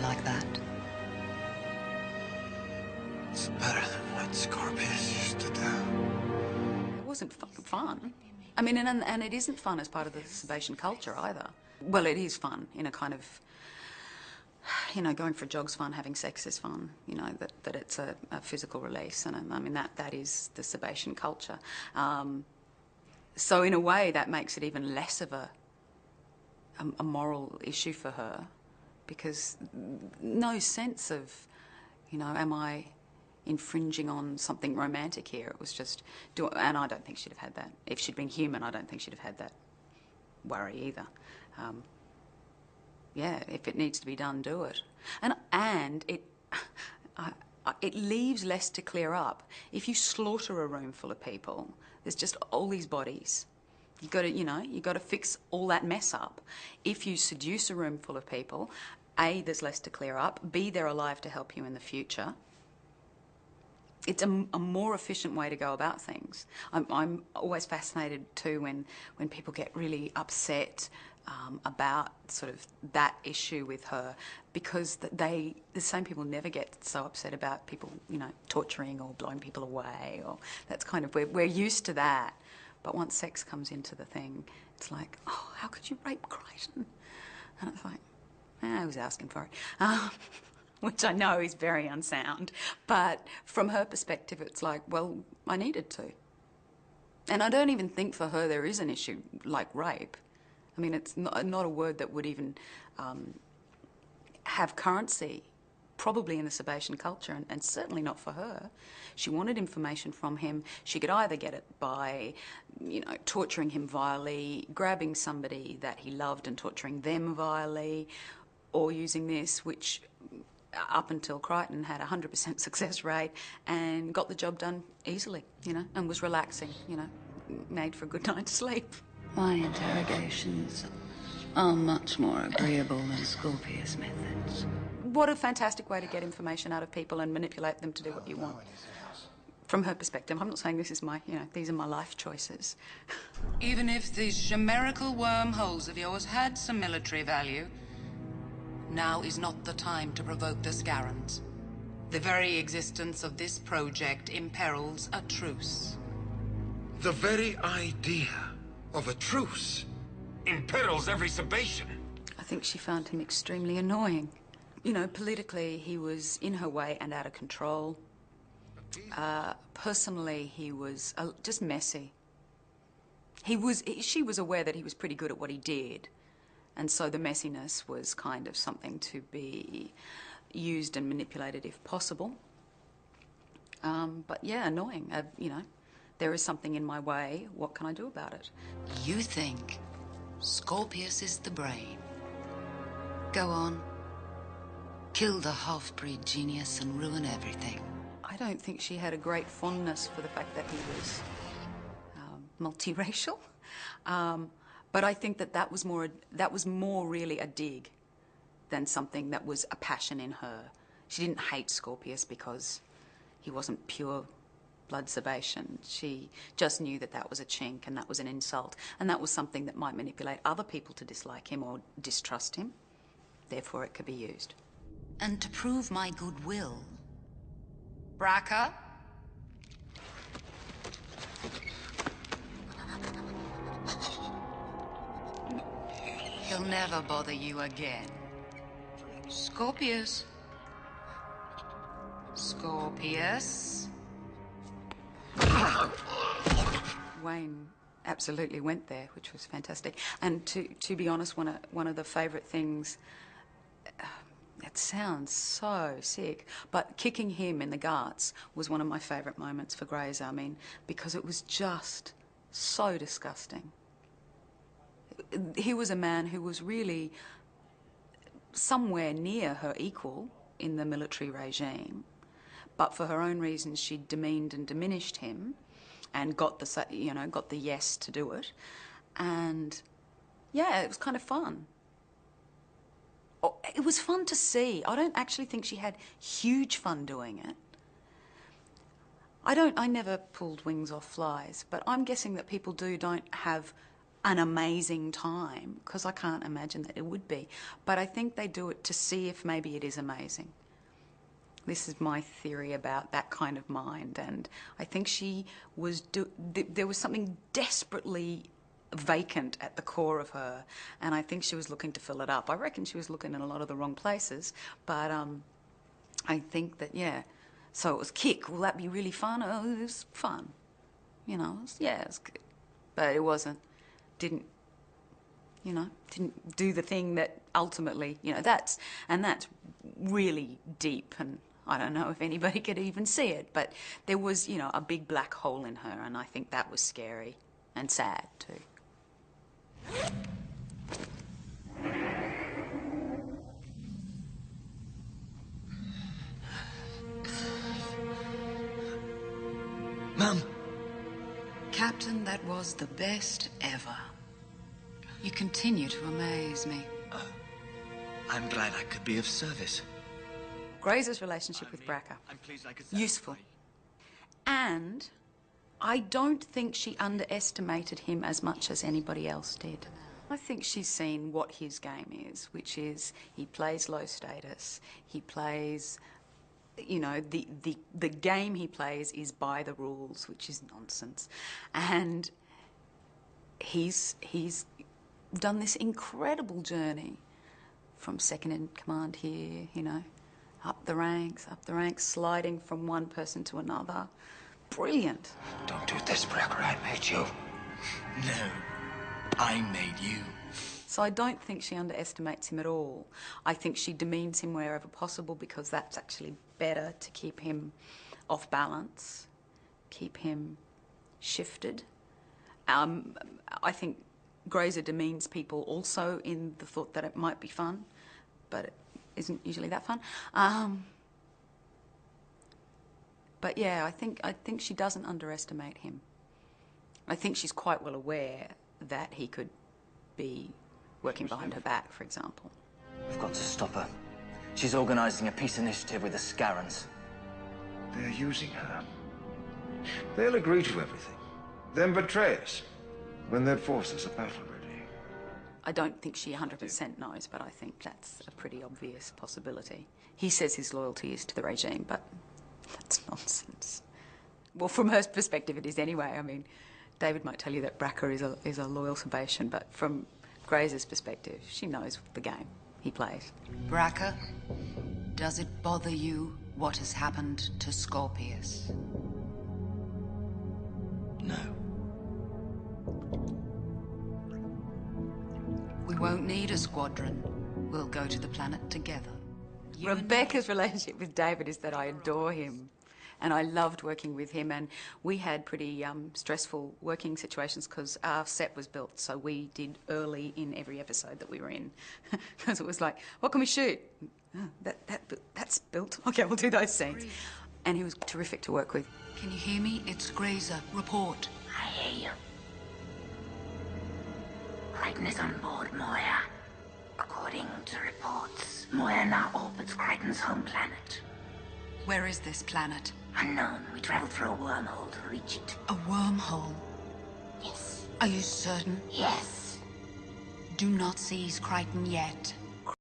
like that? It's better than what Scorpius used to do. It wasn't fun. I mean, and it isn't fun as part of the Sebacean culture either. Well, it is fun in a kind of, you know, going for a jog's fun, having sex is fun, you know, that it's a physical release. And I mean, that is the Sebacean culture. So in a way, that makes it even less of a moral issue for her, because no sense of, you know, am I infringing on something romantic here? It was just, and I don't think she'd have had that. If she'd been human, I don't think she'd have had that worry either. Yeah, if it needs to be done, do it. And it leaves less to clear up. If you slaughter a room full of people, there's just all these bodies. You got to, you know, you got to fix all that mess up. If you seduce a room full of people, A, there's less to clear up. B, they're alive to help you in the future. It's a more efficient way to go about things. I'm always fascinated too when people get really upset about sort of that issue with her, because the same people never get so upset about people, you know, torturing or blowing people away, or that's kind of, we're used to that. But once sex comes into the thing, it's like, oh, how could you rape Crichton? And it's like, I was asking for it. Which I know is very unsound. But from her perspective, it's like, well, I needed to. And I don't even think for her there is an issue like rape. I mean, it's not a word that would even have currency, probably in the Sebacean culture, and certainly not for her. She wanted information from him. She could either get it by, you know, torturing him vilely, grabbing somebody that he loved and torturing them vilely, or using this, which up until Crichton had a 100% success rate and got the job done easily, you know, and was relaxing, you know, made for a good night's sleep. My interrogations are much more agreeable than Scorpius' methods. What a fantastic way to get information out of people and manipulate them to do what you want. From her perspective, I'm not saying this is my, you know, these are my life choices. Even if these chimerical wormholes of yours had some military value, now is not the time to provoke the Scarrans. The very existence of this project imperils a truce. The very idea of a truce imperils every Sebacean. I think she found him extremely annoying. You know, politically, he was in her way and out of control. Personally, he was just messy. She was aware that he was pretty good at what he did. And so the messiness was kind of something to be used and manipulated if possible. But yeah, annoying. You know, there is something in my way. What can I do about it? You think Scorpius is the brain. Go on. Kill the half-breed genius and ruin everything. I don't think she had a great fondness for the fact that he was multiracial. But I think that was more really a dig than something that was a passion in her. She didn't hate Scorpius because he wasn't pure blood Sebacean. She just knew that that was a chink and that was an insult, and that was something that might manipulate other people to dislike him or distrust him. Therefore, it could be used. And to prove my goodwill, Braca? he'll never bother you again. Scorpius. Scorpius. Wayne absolutely went there, which was fantastic. And to be honest, one of the favourite things, it sounds so sick, but kicking him in the guts was one of my favourite moments for Grey's. I mean, because it was just so disgusting. He was a man who was really somewhere near her equal in the military regime, but for her own reasons she demeaned and diminished him and got the yes to do it. And yeah, it was kind of fun. It was fun to see. I don't actually think she had huge fun doing it. I never pulled wings off flies, but I'm guessing that people don't have an amazing time, because I can't imagine that it would be. But I think they do it to see if maybe it is amazing. This is my theory about that kind of mind, and I think she was there was something desperately vacant at the core of her, and I think she was looking to fill it up. I reckon she was looking in a lot of the wrong places, but I think that, yeah. So it was kick. Will that be really fun? Oh, it was fun. You know, it was good. But it wasn't, didn't do the thing that ultimately, that's really deep, and I don't know if anybody could even see it, but there was, a big black hole in her, and I think that was scary and sad too. Mum! Captain, that was the best ever. You continue to amaze me. I'm glad I could be of service. Grazer's relationship with Bracker. Useful. And I don't think she underestimated him as much as anybody else did. I think she's seen what his game is, which is he plays low status. He plays, the game he plays is by the rules, which is nonsense. And he's done this incredible journey from second in command here, up the ranks, sliding from one person to another. Brilliant. Don't do this, Bracker. I made you. No, I made you. So I don't think she underestimates him at all. I think she demeans him wherever possible, because that's actually better to keep him off balance, keep him shifted. I think Grazer demeans people also in the thought that it might be fun, but it isn't usually that fun. But yeah, I think she doesn't underestimate him. I think she's quite well aware that he could be working behind her back, for example. We've got to stop her. She's organising a peace initiative with the Scarrans. They're using her. They'll agree to everything, then betray us when their forces are battle-ready. I don't think she 100% knows, but I think that's a pretty obvious possibility. He says his loyalty is to the regime, but that's nonsense. Well, from her perspective, it is anyway. I mean, David might tell you that Bracker is a loyal Sebastian, but from Grazer's perspective, she knows the game he plays. Bracker, does it bother you what has happened to Scorpius? No. We won't need a squadron. We'll go to the planet together. Rebecca's relationship with David is that I adore him, and I loved working with him, and we had pretty stressful working situations because our set was built, so we did early in every episode that we were in, because it was like, what can we shoot? Oh, that's built. Okay, we'll do those scenes. And he was terrific to work with. Can you hear me? It's Grazer. Report. I hear you. Crichton is on board Moya. According to reports, Moya now orbits Crichton's home planet. Where is this planet? Unknown. We traveled through a wormhole to reach it. A wormhole? Yes. Are you certain? Yes. Do not seize Crichton yet.